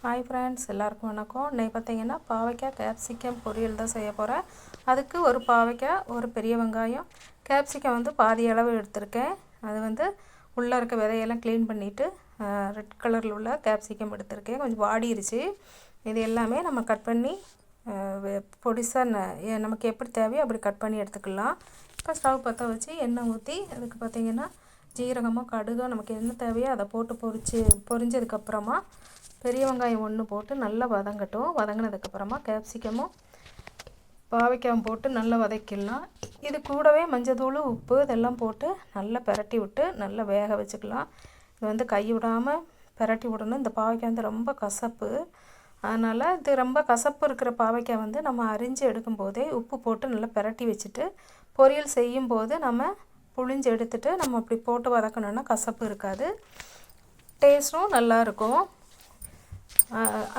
Hi friends, எல்லாருக்கும் வணக்கம். இன்றைக்கி பார்த்தீங்கன்னா பாவைக்காய் கேப்சிகம் பொரியல் தான் செய்ய போகிறேன். அதுக்கு ஒரு பாவைக்காய், ஒரு பெரிய வெங்காயம், கேப்சிகம் வந்து பாதி அளவு எடுத்திருக்கேன். அது வந்து உள்ளே இருக்க விதையெல்லாம் க்ளீன் பண்ணிவிட்டு ரெட் கலரில் உள்ள கேப்சிகம் எடுத்திருக்கேன். கொஞ்சம் வாடிருச்சு. இது எல்லாமே நம்ம கட் பண்ணி பொடிசாக நமக்கு எப்படி தேவையோ அப்படி கட் பண்ணி எடுத்துக்கலாம். இப்போ ஸ்டவ் பற்ற வச்சு எண்ணெய் ஊற்றி அதுக்கு பார்த்திங்கன்னா ஜீரகமோ கடுகோ நமக்கு என்ன தேவையோ அதை போட்டு பொரிஞ்சதுக்கப்புறமா பெரிய வெங்காயம் ஒன்று போட்டு நல்லா வதங்கட்டும். வதங்கினதுக்கப்புறமா கேப்சிகமும் பாவைக்காயும் போட்டு நல்லா வதக்கிடலாம். இது கூடவே மஞ்சத்தூள், உப்பு இதெல்லாம் போட்டு நல்லா பெரட்டி விட்டு நல்லா வேக வச்சுக்கலாம். இது வந்து கை விடாமல் பெரட்டி விடணும். இந்த பாவைக்காய் வந்து ரொம்ப கசப்பு, அதனால் இது ரொம்ப கசப்பு இருக்கிற பாவைக்காய் வந்து நம்ம அரிஞ்சு எடுக்கும்போதே உப்பு போட்டு நல்லா பெரட்டி வச்சுட்டு பொரியல் செய்யும்போது நம்ம புழிஞ்சு எடுத்துட்டு நம்ம அப்படி போட்டு வதக்கணுன்னா கசப்பு இருக்காது, டேஸ்ட்டும் நல்லாயிருக்கும்.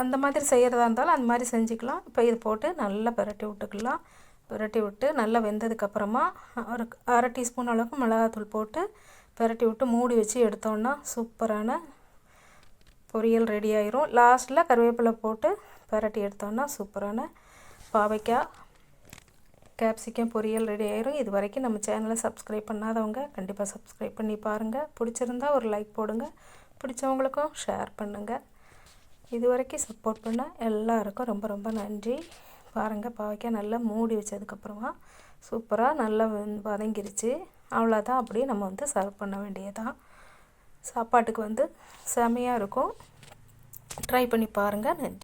அந்த மாதிரி செய்கிறதா இருந்தாலும் அந்த மாதிரி செஞ்சுக்கலாம். இப்போ இது போட்டு நல்லா பெரட்டி விட்டுக்கலாம். பெரட்டி விட்டு நல்லா வெந்ததுக்கப்புறமா ஒரு அரை டீஸ்பூன் அளவுக்கு மிளகாத்தூள் போட்டு பெரட்டி விட்டு மூடி வச்சு எடுத்தோன்னா சூப்பரான பொரியல் ரெடி ஆயிரும். லாஸ்ட்டில் கருவேப்பிலை போட்டு பெரட்டி எடுத்தோன்னா சூப்பரான பாவைக்காய் கேப்சிகம் பொரியல் ரெடி ஆயிரும். இது வரைக்கும் நம்ம சேனலை சப்ஸ்கிரைப் பண்ணாதவங்க கண்டிப்பாக சப்ஸ்கிரைப் பண்ணி பாருங்கள். பிடிச்சிருந்தா ஒரு லைக் போடுங்க, பிடிச்சவங்களுக்கும் ஷேர் பண்ணுங்கள். இது வரைக்கும் சப்போர்ட் பண்ண எல்லாருக்கும் ரொம்ப ரொம்ப நன்றி. பாருங்கள், பாவைக்காய் நல்லா மூடி வச்சதுக்கப்புறமா சூப்பராக நல்லா வதங்கிருச்சு. அவ்வளோதான், அப்படியே நம்ம வந்து சர்வ் பண்ண வேண்டியதான். சாப்பாட்டுக்கு வந்து செமையாக இருக்கும். ட்ரை பண்ணி பாருங்கள். நன்றி.